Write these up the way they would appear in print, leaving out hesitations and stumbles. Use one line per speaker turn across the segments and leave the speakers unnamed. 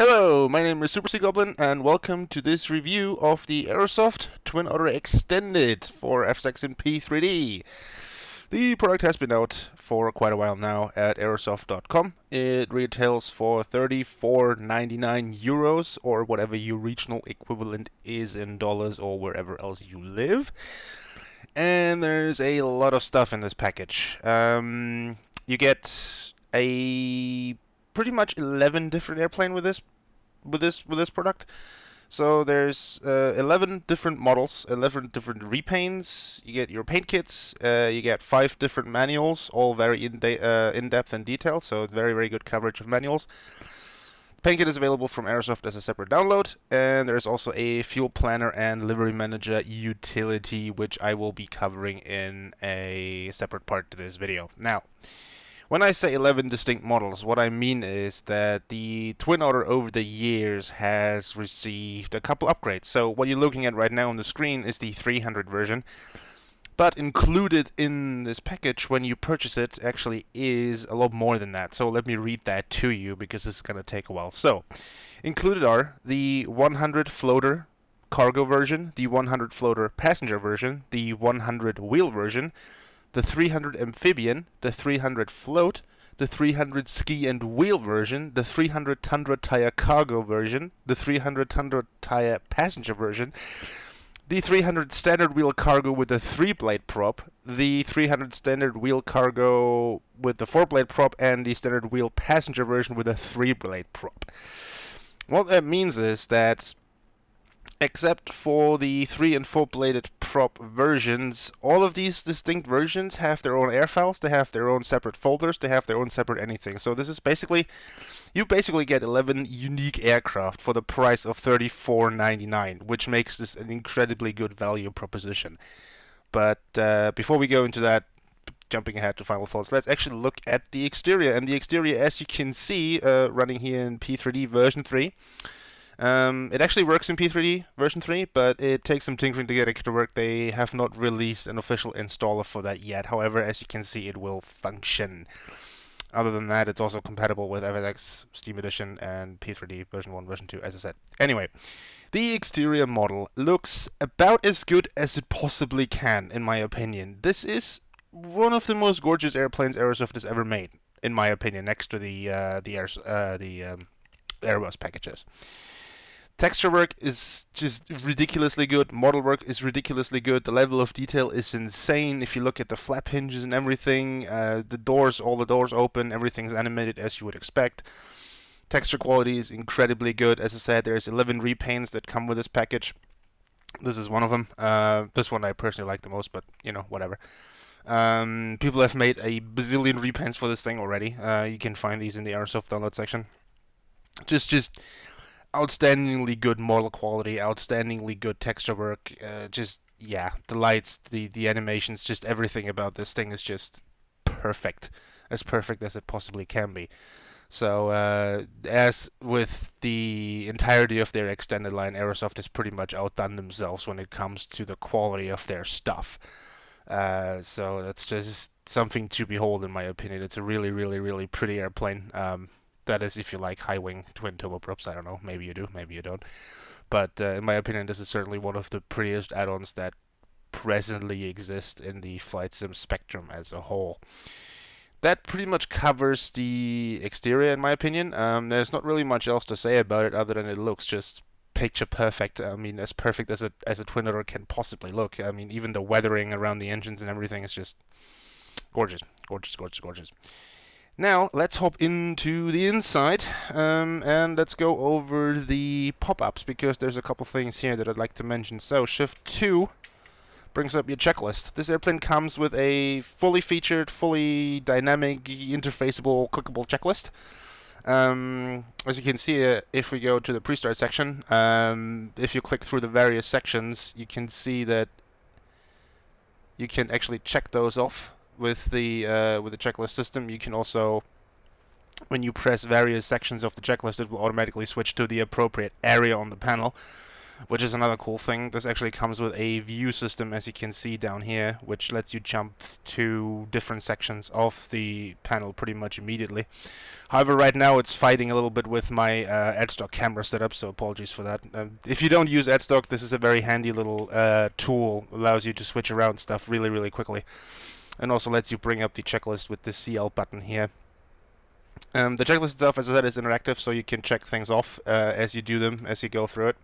Hello, my name is Super Sea Goblin, and welcome to this review of the Aerosoft Twin Otter Extended for FSX and P3D. The product has been out for quite a while now at aerosoft.com. It retails for €34.99 or whatever your regional equivalent is in dollars or wherever else you live. And there's a lot of stuff in this package. You get a pretty much 11 different airplane with this product. So there's 11 different models, 11 different repaints. You get your paint kits. You get 5 different manuals, all very in-depth and detailed. So very good coverage of manuals. Paint kit is available from Aerosoft as a separate download, and there's also a fuel planner and livery manager utility, which I will be covering in a separate part to this video. Now, when I say 11 distinct models, what I mean is that the Twin Otter over the years has received a couple upgrades. So what you're looking at right now on the screen is the 300 version, but included in this package when you purchase it actually is a lot more than that. So let me read that to you because it's going to take a while. So included are the 100 floater cargo version, the 100 floater passenger version, the 100 wheel version, the 300 amphibian, the 300 float, the 300 ski and wheel version, the 300 tundra tire cargo version, the 300 tundra tire passenger version, the 300 standard wheel cargo with the 3-blade prop, the 300 standard wheel cargo with the 4-blade prop, and the standard wheel passenger version with a 3-blade prop. What that means is that except for the 3 and 4-bladed prop versions, all of these distinct versions have their own air files, they have their own separate folders, they have their own separate anything. So this is basically, you basically get 11 unique aircraft for the price of $34.99, which makes this an incredibly good value proposition. But before we go into that, jumping ahead to final thoughts, let's actually look at the exterior. And the exterior, as you can see, running here in P3D version 3, it actually works in P3D version 3, but it takes some tinkering to get it to work. They have not released an official installer for that yet. However, as you can see, it will function. Other than that, it's also compatible with FSX, Steam Edition, and P3D version 1, version 2, as I said. Anyway, the exterior model looks about as good as it possibly can, in my opinion. This is one of the most gorgeous airplanes Aerosoft has ever made, in my opinion, next to the Airbus packages. Texture work is just ridiculously good. Model work is ridiculously good. The level of detail is insane. If you look at the flap hinges and everything, the doors, all the doors open, everything's animated as you would expect. Texture quality is incredibly good. As I said, there's 11 repaints that come with this package. This is one of them. This one I personally like the most, but you know, whatever. People have made a bazillion repaints for this thing already. You can find these in the Aerosoft download section. Just outstandingly good model quality, outstandingly good texture work. Yeah, the lights, the animations, just everything about this thing is just perfect as it possibly can be. So as with the entirety of their extended line, Aerosoft has pretty much outdone themselves when it comes to the quality of their stuff. So that's just something to behold, in my opinion. It's a really pretty airplane. That is, if you like high-wing twin turboprops. I don't know. Maybe you do. Maybe you don't. But in my opinion, this is certainly one of the prettiest add-ons that presently exist in the flight sim spectrum as a whole. That pretty much covers the exterior, in my opinion. There's not really much else to say about it other than it looks just picture perfect. I mean, as perfect as a Twin Otter can possibly look. I mean, even the weathering around the engines and everything is just gorgeous. Now, let's hop into the inside, and let's go over the pop-ups, because there's a couple things here that I'd like to mention. So, Shift 2 brings up your checklist. This airplane comes with a fully featured, fully dynamic, interfaceable, clickable checklist. As you can see, if we go to the pre-start section, if you click through the various sections, you can see that you can actually check those off with the checklist system. You can also, when you press various sections of the checklist, it will automatically switch to the appropriate area on the panel. which is another cool thing. This actually comes with a view system, as you can see down here, which lets you jump to different sections of the panel pretty much immediately. However, right now it's fighting a little bit with my Edstock camera setup, so apologies for that. If you don't use Edstock, this is a very handy little tool. Allows you to switch around stuff really, really quickly. And also lets you bring up the checklist with the CL button here. The checklist itself, as I said, is interactive, so you can check things off as you do them, as you go through it.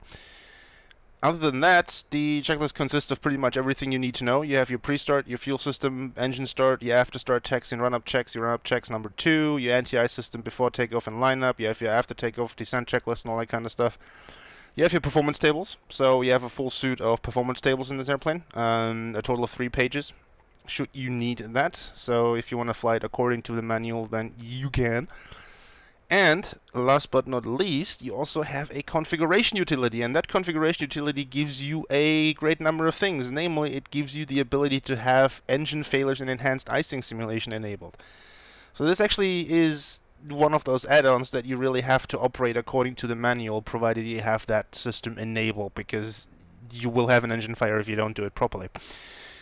Other than that, the checklist consists of pretty much everything you need to know. You have your pre-start, your fuel system, engine start, your after-start checks and run-up checks, your run-up checks number 2, your anti-ice system before takeoff and lineup, you have your after-takeoff descent checklist and all that kind of stuff. You have your performance tables, so you have a full suite of performance tables in this airplane, a total of 3 pages. Should you need that, so if you want to fly it according to the manual, then you can. And last but not least, you also have a configuration utility, and that configuration utility gives you a great number of things. Namely, it gives you the ability to have engine failures and enhanced icing simulation enabled. So this actually is one of those add-ons that you really have to operate according to the manual, provided you have that system enabled, because you will have an engine fire if you don't do it properly.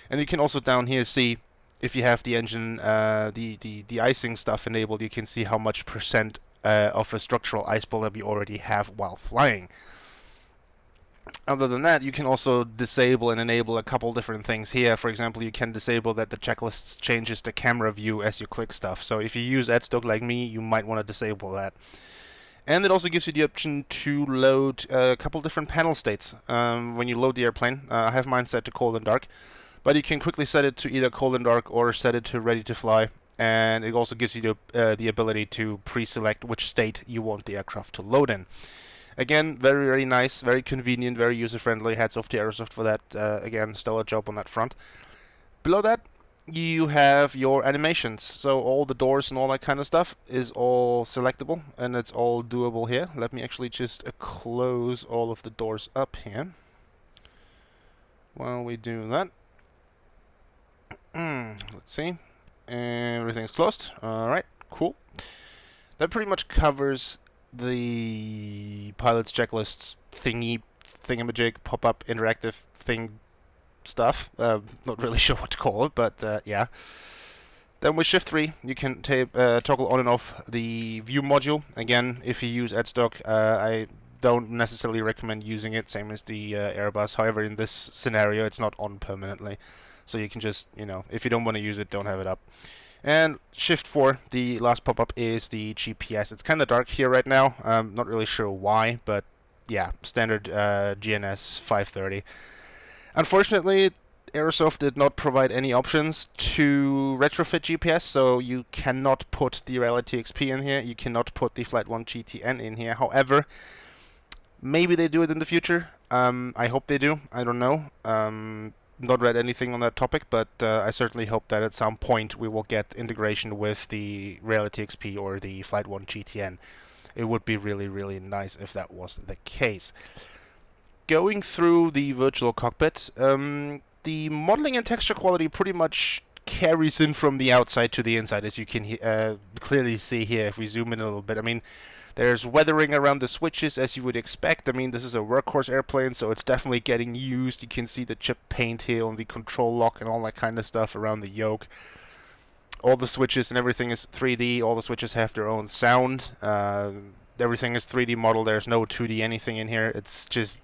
And you can also down here see, if you have the engine, the icing stuff enabled, you can see how much percent of a structural ice buildup you already have while flying. Other than that, you can also disable and enable a couple different things here. For example, you can disable that the checklist changes the camera view as you click stuff. So if you use Edstock like me, you might want to disable that. And it also gives you the option to load a couple different panel states when you load the airplane. I have mine set to cold and dark, but you can quickly set it to either cold and dark or set it to ready to fly. And it also gives you the ability to pre-select which state you want the aircraft to load in. Again, very, very nice, very convenient, very user-friendly. Hats off to Aerosoft for that. Again, stellar job on that front. Below that, you have your animations. So all the doors and all that kind of stuff is all selectable, and it's all doable here. Let me actually just close all of the doors up here while we do that. Let's see. Everything's closed. Alright, cool. That pretty much covers the pilot's checklists thingamajig, pop-up, interactive thing stuff. Not really sure what to call it, but yeah. Then with Shift 3, you can toggle on and off the view module. Again, if you use Edstock, I don't necessarily recommend using it, same as the Airbus. However, in this scenario, it's not on permanently. So you can just, if you don't want to use it, don't have it up. And Shift 4, the last pop-up, is the GPS. It's kind of dark here right now. Not really sure why, but yeah, standard GNS 530. Unfortunately, Aerosoft did not provide any options to retrofit GPS, so you cannot put the Reality XP in here. You cannot put the Flight 1 GTN in here. However, maybe they do it in the future. I hope they do. I don't know. Not read anything on that topic, but I certainly hope that at some point we will get integration with the Reality XP or the Flight 1 GTN. It would be really, really nice if that was the case. Going through the virtual cockpit, the modeling and texture quality pretty much carries in from the outside to the inside, as you can clearly see here if we zoom in a little bit. I mean, there's weathering around the switches, as you would expect. I mean, this is a workhorse airplane, so it's definitely getting used. You can see the chip paint here on the control lock and all that kind of stuff around the yoke. All the switches and everything is 3D. All the switches have their own sound. Everything is 3D model. There's no 2D anything in here. It's just,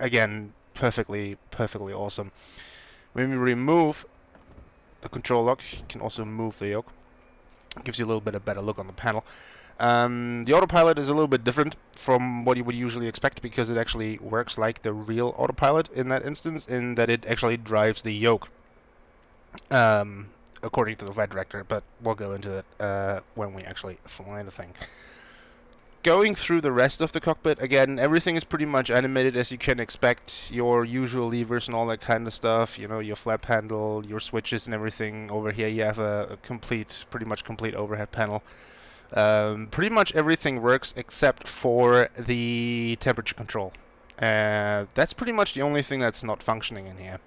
again, perfectly awesome. When we remove the control lock, you can also move the yoke. It gives you a little bit of better look on the panel. The autopilot is a little bit different from what you would usually expect, because it actually works like the real autopilot in that instance, in that it actually drives the yoke, according to the flight director, but we'll go into that when we actually fly the thing. Going through the rest of the cockpit, again, everything is pretty much animated as you can expect. Your usual levers and all that kind of stuff, your flap handle, your switches and everything. Over here you have a pretty much complete overhead panel. Pretty much everything works except for the temperature control. That's pretty much the only thing that's not functioning in here.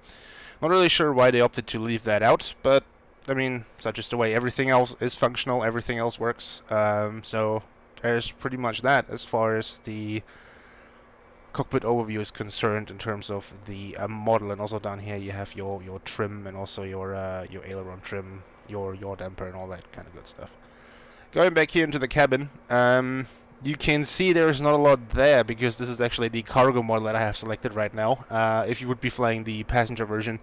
Not really sure why they opted to leave that out, but I mean, such is the way. Everything else is functional, everything else works. So there's pretty much that as far as the cockpit overview is concerned in terms of the model, and also down here you have your trim and also your aileron trim, your yaw damper, and all that kind of good stuff. Going back here into the cabin, you can see there's not a lot there because this is actually the cargo model that I have selected right now. If you would be flying the passenger version,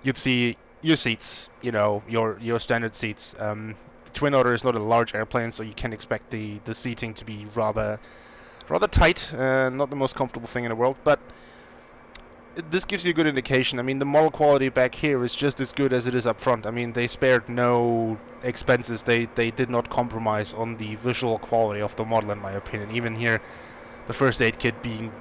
you'd see your seats, you know, your standard seats. The Twin Otter is not a large airplane, so you can expect the seating to be rather tight, not the most comfortable thing in the world, but this gives you a good indication. I mean, the model quality back here is just as good as it is up front. I mean, they spared no expenses. They did not compromise on the visual quality of the model, in my opinion. Even here, the first aid kit being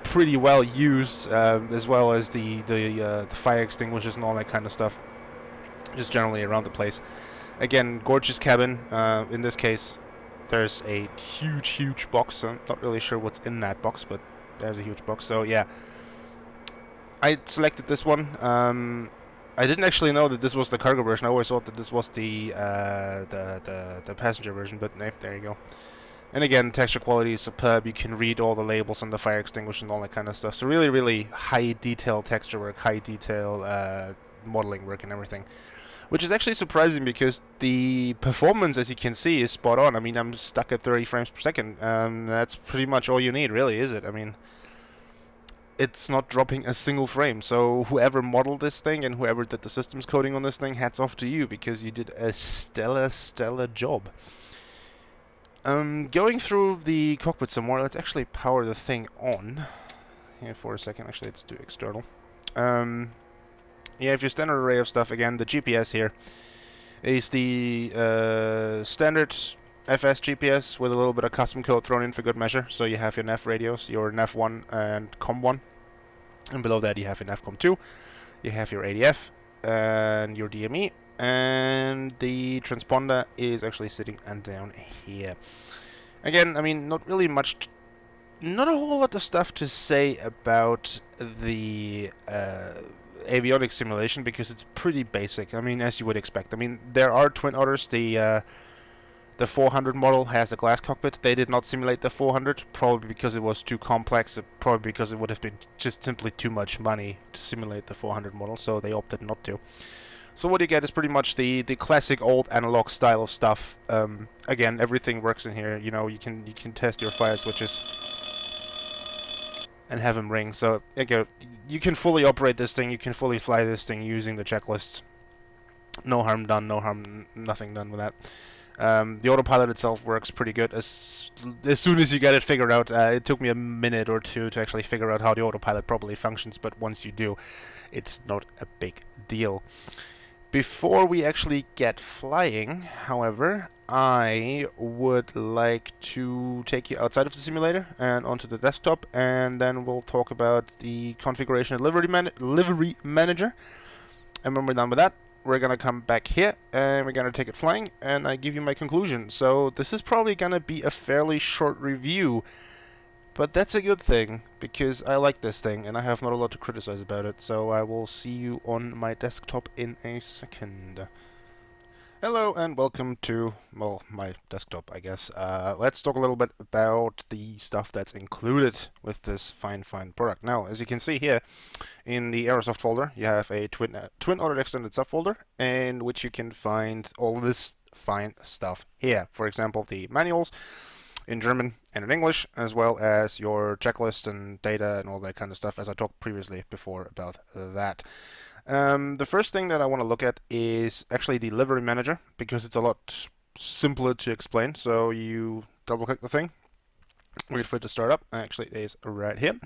pretty well used, as well as the fire extinguishers and all that kind of stuff, just generally around the place. Again, gorgeous cabin. In this case, there's a huge box. I'm not really sure what's in that box, but there's a huge box. So yeah, I selected this one. I didn't actually know that this was the cargo version. I always thought that this was the passenger version, but no, there you go. And again, texture quality is superb. You can read all the labels on the fire extinguisher and all that kind of stuff. So really high detail texture work, high detail modeling work and everything. Which is actually surprising because the performance, as you can see, is spot on. I mean, I'm stuck at 30 frames per second. That's pretty much all you need, really, is it? I mean, it's not dropping a single frame. So whoever modeled this thing and whoever did the systems coding on this thing, hats off to you, because you did a stellar job. Going through the cockpit some more, let's actually power the thing on. Here for a second, actually, let's do external. Yeah, if your standard array of stuff, again, the GPS here is the standard FS GPS with a little bit of custom code thrown in for good measure. So you have your nav radios, your nav1 and com1, and below that you have your navcom2, you have your ADF and your DME, and the transponder is actually sitting down here. Again, I mean, not really much, not a whole lot of stuff to say about the avionics simulation because it's pretty basic. I mean, as you would expect. I mean, there are Twin Otters. The 400 model has a glass cockpit. They did not simulate the 400, probably because it was too complex, probably because it would have been just simply too much money to simulate the 400 model, so they opted not to. So what you get is pretty much the classic old analog style of stuff. Again, everything works in here. You know, you can test your fire switches and have them ring. So again, you can fully operate this thing. You can fully fly this thing using the checklists. No harm done. Nothing done with that. The autopilot itself works pretty good. As soon as you get it figured out, it took me a minute or two to actually figure out how the autopilot properly functions, but once you do, it's not a big deal. Before we actually get flying, however, I would like to take you outside of the simulator and onto the desktop, and then we'll talk about the configuration of livery manager. And when we're done with that, we're gonna come back here and we're gonna take it flying, and I give you my conclusion. So this is probably gonna be a fairly short review, but that's a good thing because I like this thing and I have not a lot to criticize about it. So I will see you on my desktop in a second. Hello and welcome to, well, my desktop, I guess. Let's talk a little bit about the stuff that's included with this fine product. Now, as you can see here, in the Aerosoft folder, you have a Twin Otter extended subfolder, in which you can find all this fine stuff here. For example, the manuals in German and in English, as well as your checklist and data and all that kind of stuff, as I talked previously before about that. The first thing that I want to look at is actually the livery manager, because it's a lot simpler to explain. So you double click the thing, wait for it to start up. Actually, it is right here.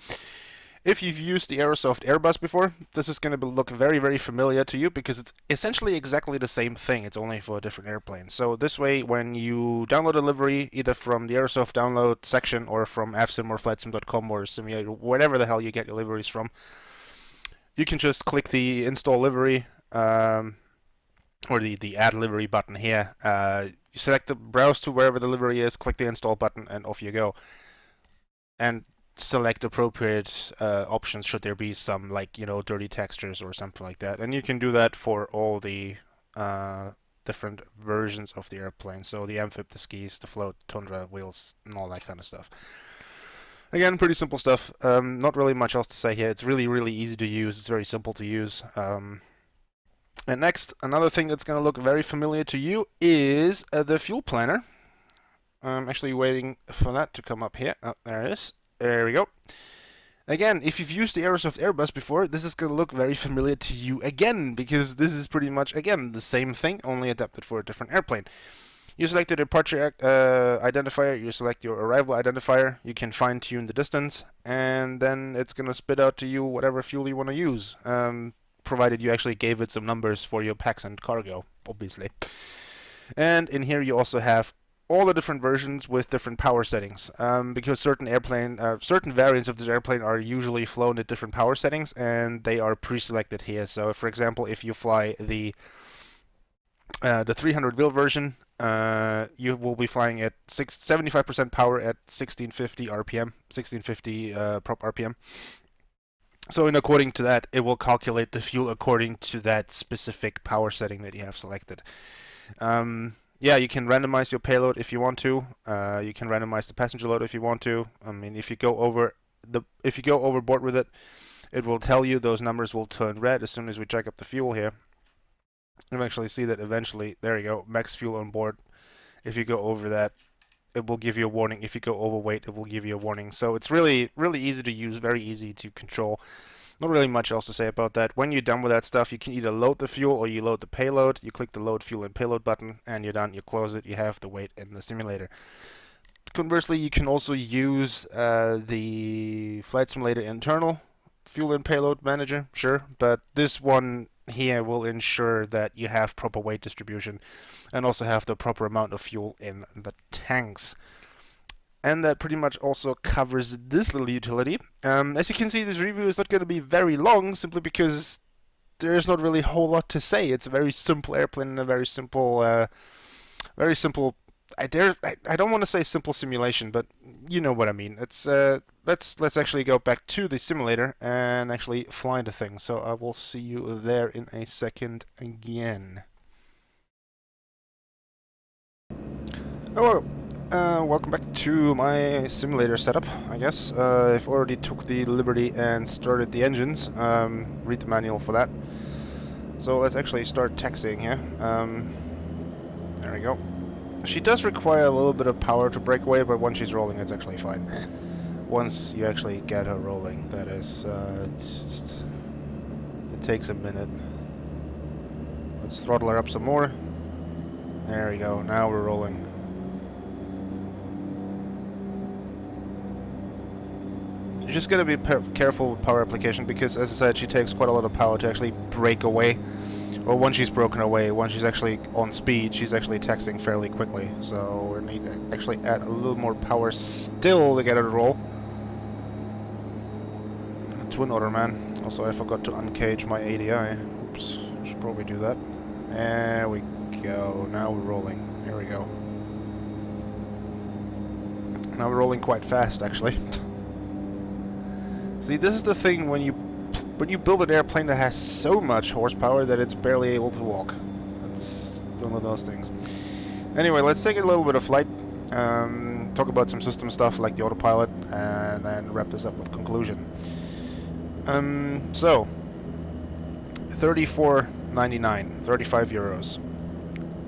If you've used the Aerosoft Airbus before, this is going to look very familiar to you because it's essentially exactly the same thing. It's only for a different airplane. So this way, when you download a livery, either from the Aerosoft download section or from avsim or flightsim.com or simulator, whatever the hell you get your liveries from, you can just click the install livery or the add livery button here. You select the browse to wherever the livery is, click the install button, and off you go. And select appropriate options should there be some, like, you know, dirty textures or something like that. And you can do that for all the different versions of the airplane. So the amphib, the skis, the float, tundra, wheels, and all that kind of stuff. Again, pretty simple stuff. Not really much else to say here. It's really, really easy to use. It's very simple to use. And next, another thing that's going to look very familiar to you is the fuel planner. I'm actually waiting for that to come up here. Oh, there it is. There we go. Again, if you've used the Aerosoft Airbus before, this is going to look very familiar to you again, because this is pretty much, again, the same thing, only adapted for a different airplane. You select the departure identifier, you select your arrival identifier, you can fine-tune the distance, and then it's going to spit out to you whatever fuel you want to use, provided you actually gave it some numbers for your packs and cargo, obviously. And in here you also have all the different versions with different power settings, because certain variants of this airplane are usually flown at different power settings, and they are pre-selected here. So, for example, if you fly the 300 wheel version, you will be flying at 75% power at 1650 RPM, 1650 prop RPM. So, according to that, it will calculate the fuel according to that specific power setting that you have selected. Yeah, you can randomize your payload if you want to. You can randomize the passenger load if you want to. I mean, if you go overboard with it, it will tell you those numbers will turn red as soon as we check up the fuel here. You'll actually see that eventually, there you go, max fuel on board. If you go over that, it will give you a warning. If you go overweight, it will give you a warning. So it's really, really easy to use, very easy to control. Not really much else to say about that. When you're done with that stuff, you can either load the fuel or you load the payload. You click the load fuel and payload button, and you're done. You close it. You have the weight in the simulator. Conversely, you can also use the Flight Simulator internal fuel and payload manager, sure, but this one here will ensure that you have proper weight distribution and also have the proper amount of fuel in the tanks. And that pretty much also covers this little utility. As you can see, this review is not going to be very long, simply because there's not really a whole lot to say. It's a very simple airplane and a very simple, I don't want to say simple simulation, but you know what I mean. It's let's actually go back to the simulator and actually fly the thing. So I will see you there in a second again. Hello. Welcome back to my simulator setup, I guess. I've already took the liberty and started the engines. Read the manual for that. So let's actually start taxiing here. There we go. She does require a little bit of power to break away, but once she's rolling, it's actually fine. Once you actually get her rolling, that is, it takes a minute. Let's throttle her up some more. There we go, now we're rolling. You just gotta be careful with power application, because, as I said, she takes quite a lot of power to actually break away. Or once she's broken away, once she's actually on speed, she's actually taxiing fairly quickly. So we need to actually add a little more power still to get her to roll. Twin Otter, man. Also, I forgot to uncage my ADI. Oops, should probably do that. There we go. Now we're rolling. Here we go. Now we're rolling quite fast, actually. See, this is the thing when you build an airplane that has so much horsepower that it's barely able to walk. That's one of those things. Anyway, let's take a little bit of flight, talk about some system stuff like the autopilot, and then wrap this up with conclusion. So, 34.99, 35 euros.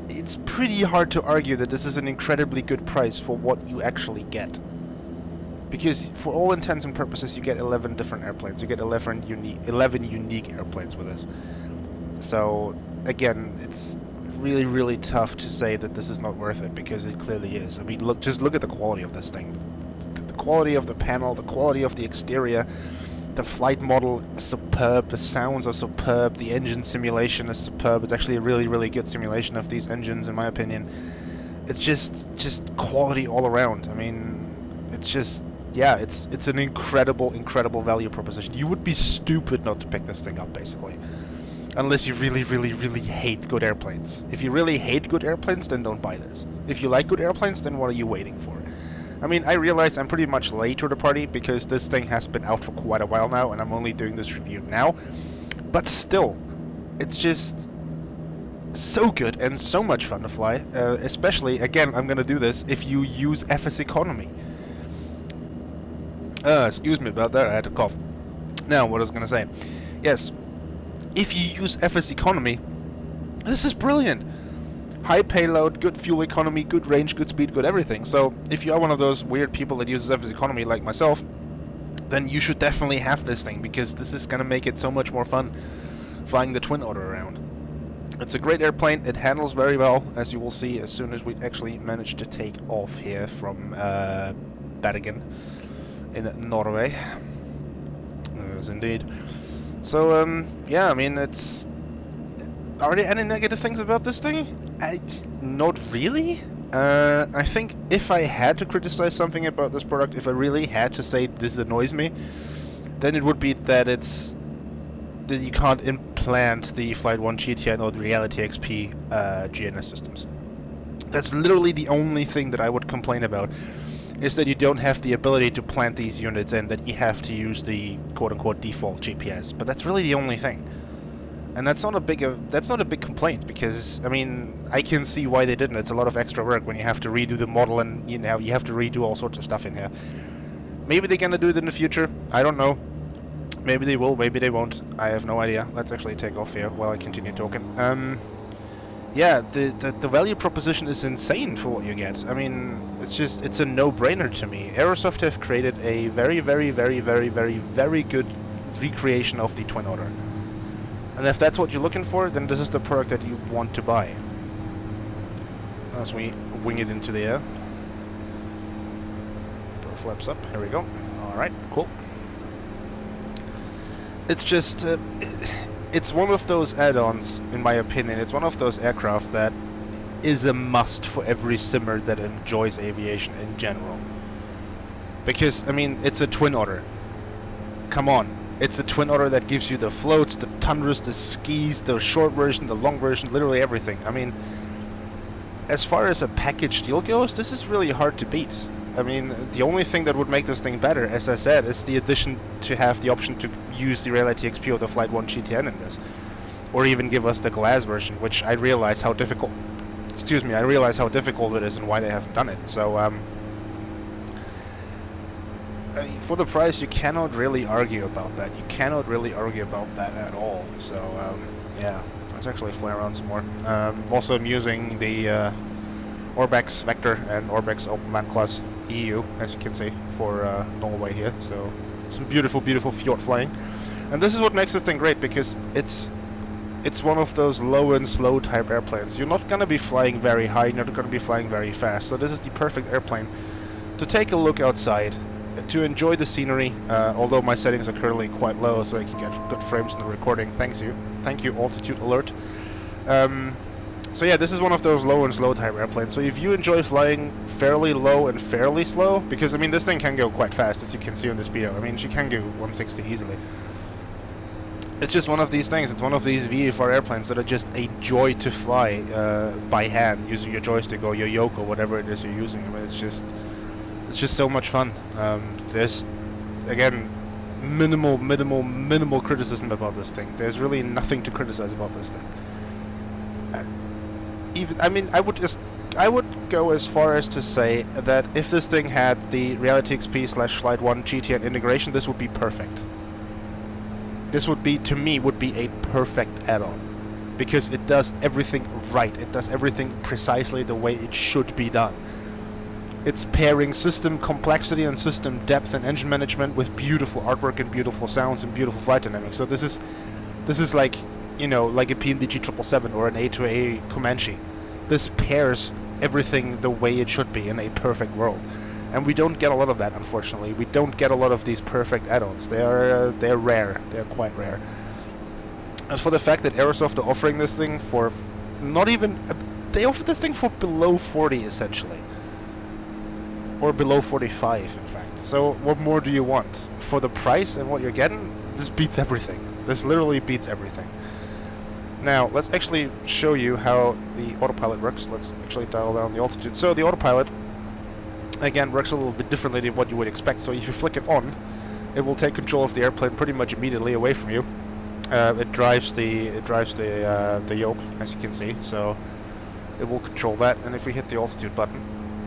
It's pretty hard to argue that this is an incredibly good price for what you actually get. Because for all intents and purposes, you get 11 different airplanes. You get 11 unique airplanes with this. So, again, it's really, really tough to say that this is not worth it, because it clearly is. I mean, just look at the quality of this thing. The quality of the panel, the quality of the exterior, the flight model is superb, the sounds are superb, the engine simulation is superb. It's actually a really, really good simulation of these engines, in my opinion. It's just quality all around. I mean, it's just... yeah, it's an incredible value proposition. You would be stupid not to pick this thing up, basically. Unless you really, really, really hate good airplanes. If you really hate good airplanes, then don't buy this. If you like good airplanes, then what are you waiting for? I mean, I realize I'm pretty much late to the party, because this thing has been out for quite a while now, and I'm only doing this review now. But still, it's just so good and so much fun to fly. Especially, again, I'm gonna do this if you use FS Economy. Excuse me about that, I had to cough. Now, what I was gonna say. Yes, if you use FS economy, this is brilliant. High payload, good fuel economy, good range, good speed, good everything. So, if you are one of those weird people that uses FS economy like myself, then you should definitely have this thing, because this is gonna make it so much more fun flying the Twin Otter around. It's a great airplane, it handles very well, as you will see as soon as we actually manage to take off here from Bergen in Norway. Yes, indeed. So, yeah, I mean, it's... Are there any negative things about this thing? Not really. I think if I had to criticize something about this product, if I really had to say this annoys me, then it would be that that you can't implant the Flight 1 GTN or the Reality XP GNS systems. That's literally the only thing that I would complain about, is that you don't have the ability to plant these units and that you have to use the quote-unquote default GPS. But that's really the only thing. And that's not a big complaint, because I mean, I can see why they didn't. It's a lot of extra work when you have to redo the model, and you have to redo all sorts of stuff in here. Maybe they're gonna do it in the future. I don't know. Maybe they will, maybe they won't. I have no idea. Let's actually take off here while I continue talking. Yeah, the value proposition is insane for what you get. I mean, it's a no-brainer to me. Aerosoft have created a very, very, very, very, very, very good recreation of the Twin Otter. And if that's what you're looking for, then this is the product that you want to buy. As we wing it into the air. Put our flaps up, here we go. Alright, cool. It's just... it's one of those add-ons, in my opinion. It's one of those aircraft that is a must for every simmer that enjoys aviation in general. Because, I mean, it's a Twin Otter. Come on. It's a Twin Otter that gives you the floats, the tundras, the skis, the short version, the long version, literally everything. I mean, as far as a package deal goes, this is really hard to beat. I mean, the only thing that would make this thing better, as I said, is the addition to have the option to use the Reality XP or the Flight 1 GTN in this. Or even give us the glass version, which I realize how difficult... Excuse me, I realize how difficult it is and why they haven't done it. So, for the price, you cannot really argue about that. You cannot really argue about that at all. So, yeah. Let's actually fly around some more. Also, I'm using the Orbex Vector and Orbex Open Man Class EU, as you can see, for Norway here. So, some beautiful, beautiful fjord flying. And this is what makes this thing great, because it's one of those low and slow type airplanes. You're not going to be flying very high, you're not going to be flying very fast. So this is the perfect airplane to take a look outside, to enjoy the scenery, although my settings are currently quite low, so I can get good frames in the recording. Thank you, altitude alert. So yeah, this is one of those low and slow type airplanes. So if you enjoy flying fairly low and fairly slow, because I mean this thing can go quite fast, as you can see on the speedo. I mean, she can go 160 easily. It's just one of these things. It's one of these VFR airplanes that are just a joy to fly by hand, using your joystick or your yoke or whatever it is you're using. I mean, it's just so much fun. There's, again, minimal criticism about this thing. There's really nothing to criticize about this thing. I mean, I would go as far as to say that if this thing had the Reality XP / Flight 1 GTN integration, this would be perfect. This would be, to me, a perfect add-on. Because it does everything right. It does everything precisely the way it should be done. It's pairing system complexity and system depth and engine management with beautiful artwork and beautiful sounds and beautiful flight dynamics. So this is like, you know, like a PMDG 777 or an A2A Comanche. This pairs everything the way it should be in a perfect world. And we don't get a lot of that, unfortunately. We don't get a lot of these perfect add-ons. They're rare. They're quite rare. As for the fact that Aerosoft are offering this thing for not even... They offer this thing for below 40, essentially. Or below 45, in fact. So what more do you want? For the price and what you're getting, this beats everything. This literally beats everything. Now, let's actually show you how the autopilot works. Let's actually dial down the altitude. So the autopilot, again, works a little bit differently than what you would expect. So if you flick it on, it will take control of the airplane pretty much immediately away from you. It drives the yoke, as you can see. So it will control that. And if we hit the altitude button,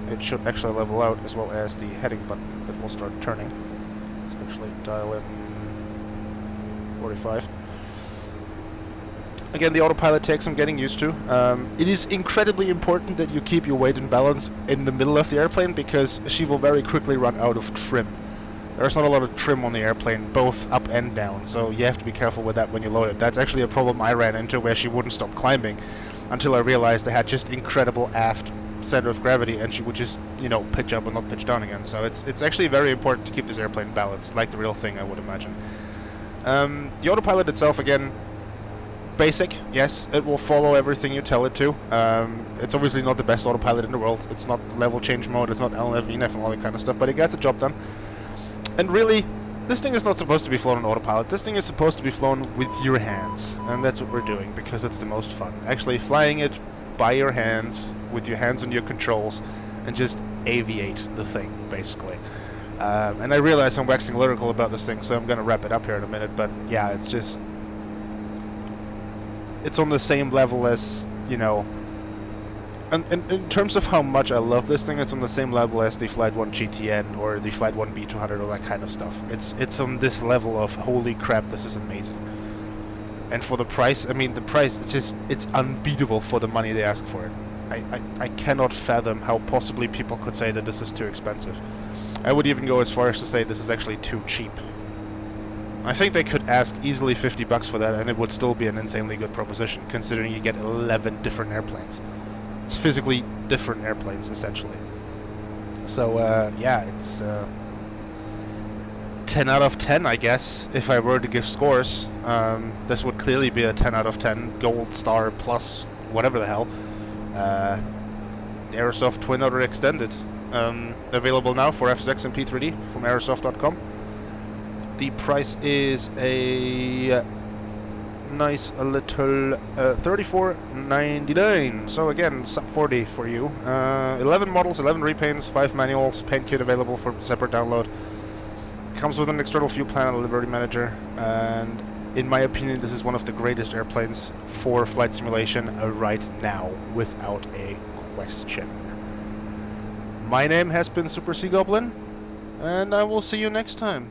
it should actually level out, as well as the heading button. It will start turning. Let's actually dial in 45. Again, the autopilot takes some getting used to. It is incredibly important that you keep your weight and balance in the middle of the airplane, because she will very quickly run out of trim. There's not a lot of trim on the airplane, both up and down, so you have to be careful with that when you load it. That's actually a problem I ran into, where she wouldn't stop climbing until I realized I had just incredible aft center of gravity, and she would just, you know, pitch up and not pitch down again. So it's actually very important to keep this airplane balanced, like the real thing, I would imagine. The autopilot itself, again, basic, yes, it will follow everything you tell it to. It's obviously not the best autopilot in the world. It's not level change mode, it's not LNF, VNF and all that kind of stuff, but it gets the job done. And really, this thing is not supposed to be flown on autopilot. This thing is supposed to be flown with your hands, and that's what we're doing, because it's the most fun. Actually flying it by your hands, with your hands on your controls, and just aviate the thing, basically. And I realize I'm waxing lyrical about this thing, so I'm gonna wrap it up here in a minute, but yeah, it's just... it's on the same level as, you know... And in terms of how much I love this thing, it's on the same level as the Flight 1 GTN or the Flight 1 B200 or that kind of stuff. It's on this level of, holy crap, this is amazing. And for the price, I mean, the price, it's unbeatable for the money they ask for it. I cannot fathom how possibly people could say that this is too expensive. I would even go as far as to say this is actually too cheap. I think they could ask easily $50 for that, and it would still be an insanely good proposition, considering you get 11 different airplanes. It's physically different airplanes, essentially. So, yeah, it's 10 out of 10, I guess, if I were to give scores. This would clearly be a 10 out of 10, gold star plus whatever the hell. Aerosoft Twin Otter Extended. Available now for FSX and P3D from Aerosoft.com. The price is a nice little $34.99. So again, sub 40 for you. 11 models, 11 repaints, 5 manuals, paint kit available for separate download. Comes with an external fuel plan and a livery manager, and in my opinion this is one of the greatest airplanes for flight simulation right now, without a question. My name has been Super Sea Goblin, and I will see you next time.